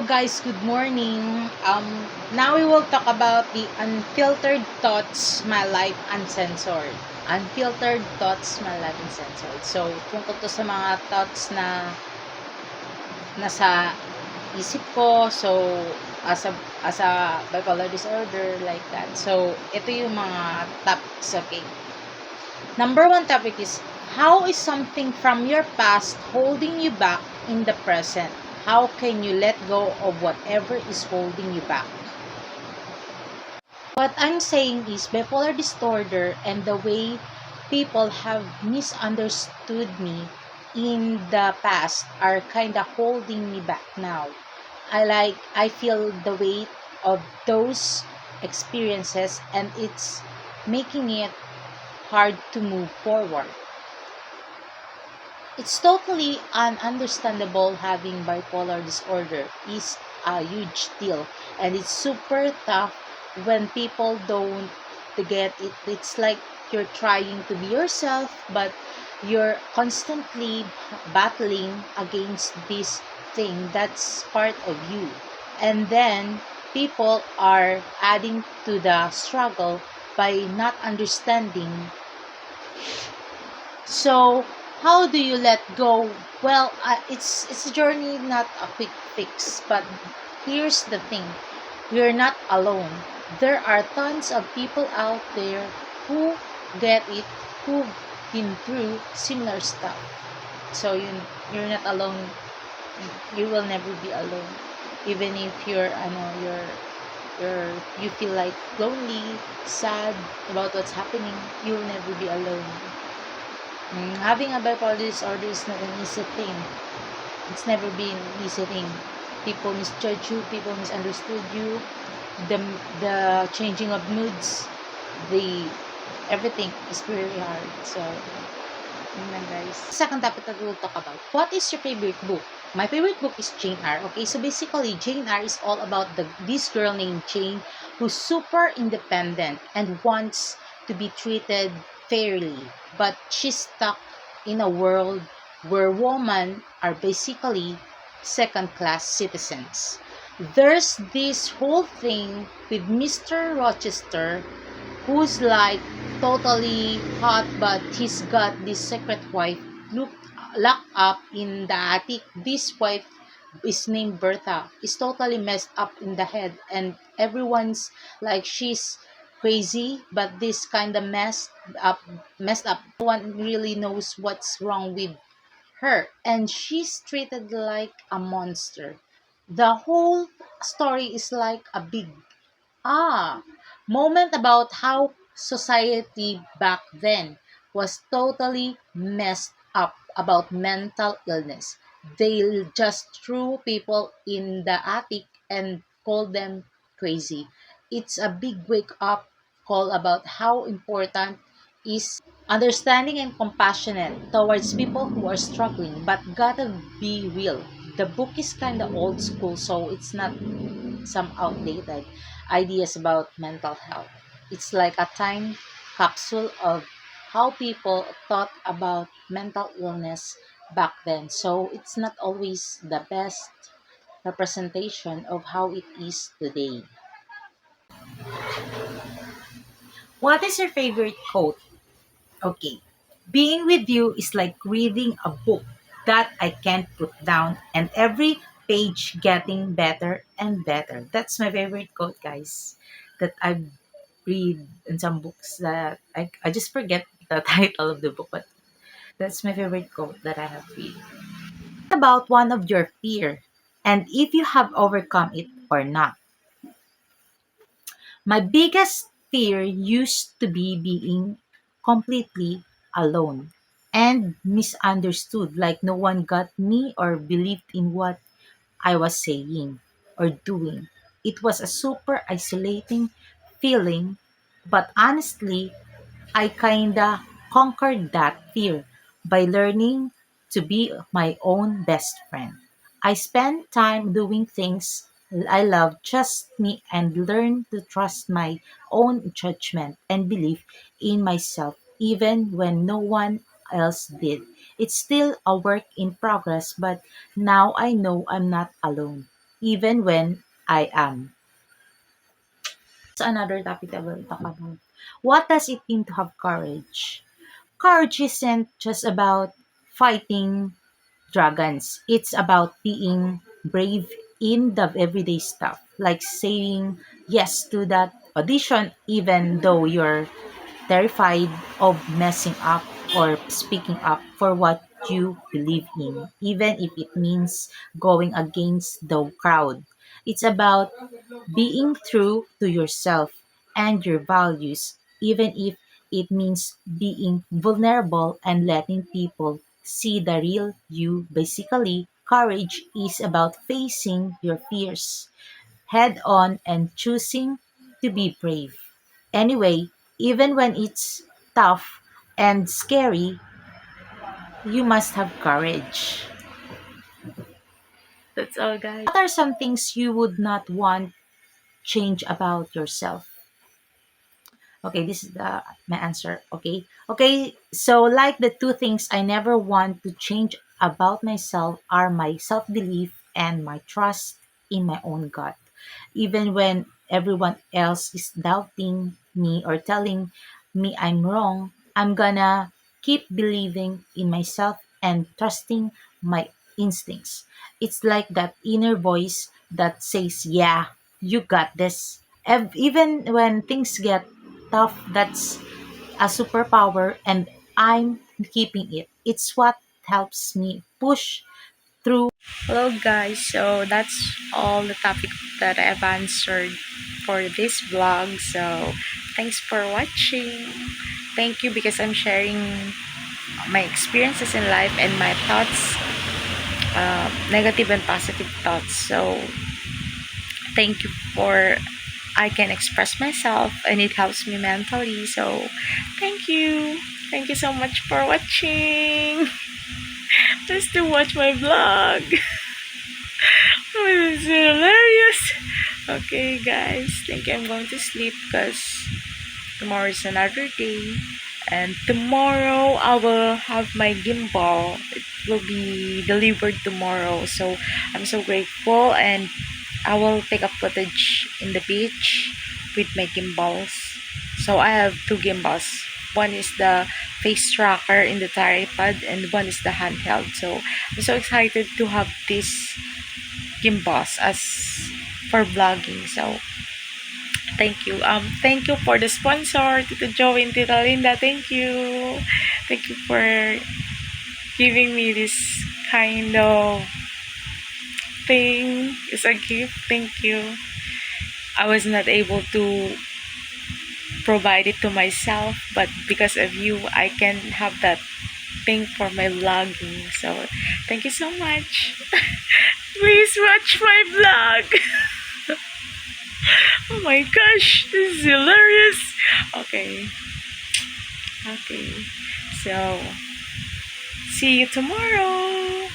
guys, good morning. Now we will talk about the unfiltered thoughts, my life uncensored. Unfiltered thoughts, my life uncensored. So, tungkol to sa mga thoughts na nasa isip ko. So, as a bipolar disorder like that. So, ito yung mga topics, okay. Number one topic is, how is something from your past holding you back in the present? How can you let go of whatever is holding you back? What I'm saying is bipolar disorder and the way people have misunderstood me in the past are kind of holding me back now. I feel the weight of those experiences and it's making it hard to move forward. It's totally ununderstandable having bipolar disorder is a huge deal and it's super tough when people don't get it. It's like you're trying to be yourself but you're constantly battling against this thing that's part of you. And then people are adding to the struggle by not understanding. So, how do you let go? Well, it's a journey, not a quick fix. But here's the thing: you're not alone. There are tons of people out there who get it, who've been through similar stuff. So you're not alone. You will never be alone, even if you feel like lonely, sad about what's happening. You will never be alone. Having a bipolar disorder is not an easy thing. It's never been an easy thing. People misjudge you, people misunderstood you, the the changing of moods, the everything is very hard. So, guys. Second topic that we'll talk about. What is your favorite book? My favorite book is Jane Eyre. Okay, so basically Jane Eyre is all about this girl named Jane who's super independent and wants to be treated fairly, but she's stuck in a world where women are basically second-class citizens. There's this whole thing with Mr. Rochester who's like totally hot, but he's got this secret wife locked up in the attic. This wife is named Bertha. Is totally messed up in the head, and everyone's like she's crazy, but this kind of messed up. No one really knows what's wrong with her, and she's treated like a monster. The whole story is like a big ah moment about how society back then was totally messed up about mental illness. They just threw people in the attic and called them crazy. It's a big wake up call about how important is understanding and compassionate towards people who are struggling, but gotta be real. The book is kind of old school, so it's not some outdated ideas about mental health. It's like a time capsule of how people thought about mental illness back then. So it's not always the best representation of how it is today. What is your favorite quote? Okay. Being with you is like reading a book that I can't put down and every page getting better and better. That's my favorite quote, guys. That I've read in some books that I just forget the title of the book, but that's my favorite quote that I have read. About one of your fear and if you have overcome it or not. My biggest fear used to be being completely alone and misunderstood, like no one got me or believed in what I was saying or doing. It was a super isolating feeling, but honestly, I kinda conquered that fear by learning to be my own best friend. I spent time doing things I love just me and learned to trust my own judgment and belief in myself even when no one else did. It's still a work in progress, but now I know I'm not alone. even when I am. So another topic that we'll talk about. What does it mean to have courage? Courage isn't just about fighting dragons. It's about being brave in the everyday stuff, like saying yes to that audition even though you're terrified of messing up or speaking up for what you believe in, even if it means going against the crowd. It's about being true to yourself and your values, even if it means being vulnerable and letting people see the real you. Basically, courage is about facing your fears head on and choosing to be brave. Anyway, even when it's tough and scary, you must have courage. That's all, guys. What are some things you would not want change about yourself? Okay, this is my answer. Okay, so like the two things I never want to change about myself are my self-belief and my trust in my own gut. Even when everyone else is doubting me or telling me I'm wrong, I'm gonna keep believing in myself and trusting my instincts. It's like that inner voice that says, "Yeah, you got this." Even when things get tough, that's a superpower, and I'm keeping it. It's what helps me push through. Hello, guys. So that's all the topic that I've answered for this vlog. So thanks for watching. Thank you because I'm sharing my experiences in life and my thoughts, negative and positive thoughts. So thank you for I can express myself and it helps me mentally. So thank you. Thank you so much for watching. Just to watch my vlog. This is hilarious. Okay, guys. Think I'm going to sleep because tomorrow is another day. And tomorrow I will have my gimbal. It will be delivered tomorrow. So I'm so grateful, and I will take a footage in the beach with my gimbals. So I have two gimbals. One is the face tracker in the tripod and one is the handheld. So I'm so excited to have this gimbals as for vlogging. So thank you for the sponsor, Tito Joe and Tita Linda. Thank you. Thank you for giving me this kind of thing. It's a gift. Thank you. I was not able to provide it to myself, but because of you, I can have that thing for my vlogging. So thank you so much. Please watch my vlog. Oh my gosh, this is hilarious. Okay. Okay. So, see you tomorrow.